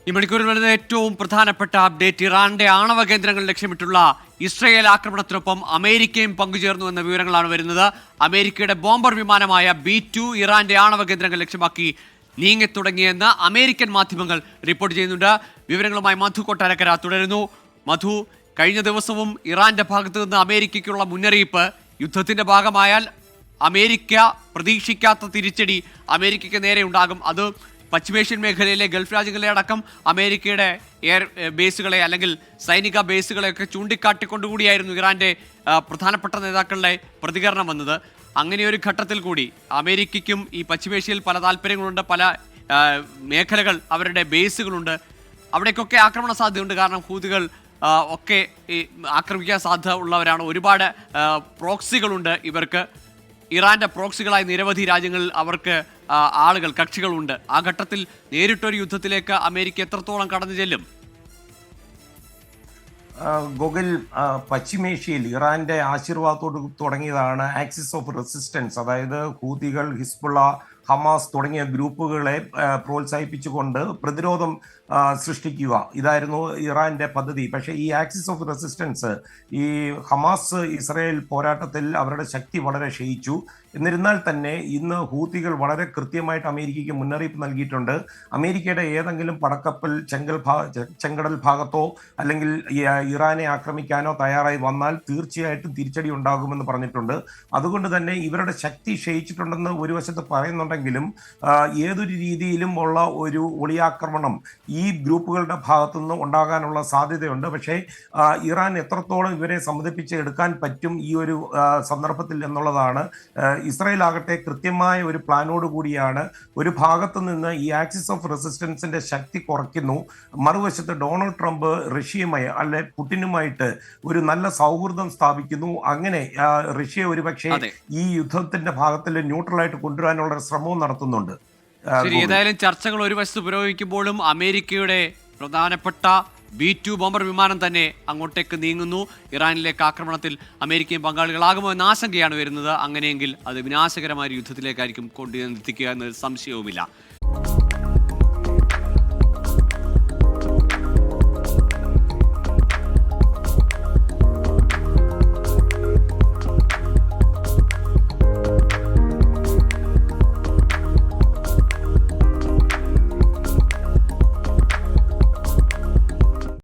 ഈ മണിക്കൂറിൽ വരുന്ന ഏറ്റവും പ്രധാനപ്പെട്ട അപ്ഡേറ്റ് ഇറാന്റെ ആണവ കേന്ദ്രങ്ങൾ ലക്ഷ്യമിട്ടുള്ള ഇസ്രയേൽ ആക്രമണത്തിനൊപ്പം അമേരിക്കയും പങ്കുചേർന്നു എന്ന വിവരങ്ങളാണ് വരുന്നത്. അമേരിക്കയുടെ ബോംബർ വിമാനമായ B-2 ഇറാന്റെ ആണവ കേന്ദ്രങ്ങൾ ലക്ഷ്യമാക്കി നീങ്ങിത്തുടങ്ങിയെന്ന് അമേരിക്കൻ മാധ്യമങ്ങൾ റിപ്പോർട്ട് ചെയ്യുന്നുണ്ട്. വിവരങ്ങളുമായി മധു കൊട്ടാരക്കര തുടരുന്നു. മധു, കഴിഞ്ഞ ദിവസവും ഇറാന്റെ ഭാഗത്തു നിന്ന് അമേരിക്കയ്ക്കുള്ള മുന്നറിയിപ്പ് യുദ്ധത്തിന്റെ ഭാഗമായാൽ അമേരിക്ക പ്രതീക്ഷിക്കാത്ത തിരിച്ചടി അമേരിക്കയ്ക്ക് നേരെ ഉണ്ടാകും. അത് പശ്ചിമേഷ്യൻ മേഖലയിലെ ഗൾഫ് രാജ്യങ്ങളെ അടക്കം അമേരിക്കയുടെ എയർ ബേസുകളെ അല്ലെങ്കിൽ സൈനിക ബേസുകളെയൊക്കെ ചൂണ്ടിക്കാട്ടിക്കൊണ്ടുകൂടിയായിരുന്നു ഇറാന്റെ പ്രധാനപ്പെട്ട നേതാക്കളുടെ പ്രതികരണം വന്നത്. അങ്ങനെയൊരു ഘട്ടത്തിൽ കൂടി അമേരിക്കയ്ക്കും ഈ പശ്ചിമേഷ്യയിൽ പല താല്പര്യങ്ങളുണ്ട്, പല മേഖലകൾ അവരുടെ ബേസുകളുണ്ട്, അവിടേക്കൊക്കെ ആക്രമണ സാധ്യതയുണ്ട്. കാരണം ഹൂതികൾ ഒക്കെ ആക്രമിക്കാൻ സാധ്യത ഉള്ളവരാണ്. ഒരുപാട് പ്രോക്സികളുണ്ട് ഇവർക്ക്. ഇറാന്റെ പ്രോക്സികളായി നിരവധി രാജ്യങ്ങളിൽ അവർക്ക് ആളുകൾ, കക്ഷികളുണ്ട്. ആ ഘട്ടത്തിൽ നേരിട്ടൊരു യുദ്ധത്തിലേക്ക് അമേരിക്ക എത്രത്തോളം കടന്നു ചെല്ലും? ഗോകുൽ, പശ്ചിമേഷ്യയിൽ ഇറാന്റെ ആശീർവാദത്തോട് തുടങ്ങിയതാണ് ആക്സിസ് ഓഫ് റെസിസ്റ്റൻസ്. അതായത് ഹൂതികൾ, ഹിസ്ബുള്ള, ഹമാസ് തുടങ്ങിയ ഗ്രൂപ്പുകളെ പ്രോത്സാഹിപ്പിച്ചുകൊണ്ട് പ്രതിരോധം സൃഷ്ടിക്കുക, ഇതായിരുന്നു ഇറാന്റെ പദ്ധതി. പക്ഷേ ഈ ആക്സിസ് ഓഫ് റെസിസ്റ്റൻസ്, ഈ ഹമാസ് ഇസ്രായേൽ പോരാട്ടത്തിൽ അവരുടെ ശക്തി വളരെ ക്ഷയിച്ചു. എന്നിരുന്നാൽ തന്നെ ഇന്ന് ഹൂത്തികൾ വളരെ കൃത്യമായിട്ട് അമേരിക്കയ്ക്ക് മുന്നറിയിപ്പ് നൽകിയിട്ടുണ്ട്. അമേരിക്കയുടെ ഏതെങ്കിലും പടക്കപ്പൽ ചെങ്കടൽ ഭാഗത്തോ അല്ലെങ്കിൽ ഇറാനെ ആക്രമിക്കാനോ തയ്യാറായി വന്നാൽ തീർച്ചയായിട്ടും തിരിച്ചടി ഉണ്ടാകുമെന്ന് പറഞ്ഞിട്ടുണ്ട്. അതുകൊണ്ട് തന്നെ ഇവരുടെ ശക്തി ക്ഷയിച്ചിട്ടുണ്ടെന്ന് ഒരു വശത്ത് പറയുന്നുണ്ടെങ്കിലും ഏതൊരു രീതിയിലും ഉള്ള ഒരു ഒളിയാക്രമണം ഈ ഗ്രൂപ്പുകളുടെ ഭാഗത്തുനിന്ന് ഉണ്ടാകാനുള്ള സാധ്യതയുണ്ട്. പക്ഷേ ഇറാൻ എത്രത്തോളം ഇവരെ സമ്മതിപ്പിച്ച് എടുക്കാൻ പറ്റും ഈ ഒരു സന്ദർഭത്തിൽ എന്നുള്ളതാണ്. ഇസ്രായേൽ ആകട്ടെ കൃത്യമായ ഒരു പ്ലാനോട് കൂടിയാണ് ഒരു ഭാഗത്തു നിന്ന് ഈ ആക്സിസ് ഓഫ് റെസിസ്റ്റൻസിന്റെ ശക്തി കുറയ്ക്കുന്നു, മറുവശത്ത് ഡൊണാൾഡ് ട്രംപ് റഷ്യയുമായി അല്ലെ പുടിനുമായിട്ട് ഒരു നല്ല സൗഹൃദം സ്ഥാപിക്കുന്നു. അങ്ങനെ റഷ്യ ഒരുപക്ഷെ ഈ യുദ്ധത്തിന്റെ ഭാഗത്തിൽ ന്യൂട്രലായിട്ട് കൊണ്ടുവരാനുള്ള ശ്രമവും നടത്തുന്നുണ്ട്. ശരി, ഏതായാലും ചർച്ചകൾ ഒരു വശത്ത് പുരോഗമിക്കുമ്പോഴും അമേരിക്കയുടെ പ്രധാനപ്പെട്ട B-2 ബോംബർ വിമാനം തന്നെ അങ്ങോട്ടേക്ക് നീങ്ങുന്നു. ഇറാനിലേക്ക് ആക്രമണത്തിൽ അമേരിക്കയും പങ്കാളികളാകുമോ എന്ന ആശങ്കയാണ് വരുന്നത്. അങ്ങനെയെങ്കിൽ അത് വിനാശകരമായ യുദ്ധത്തിലേക്കായിരിക്കും കൊണ്ടുവന്നെത്തിക്കുക എന്നൊരു സംശയവുമില്ല.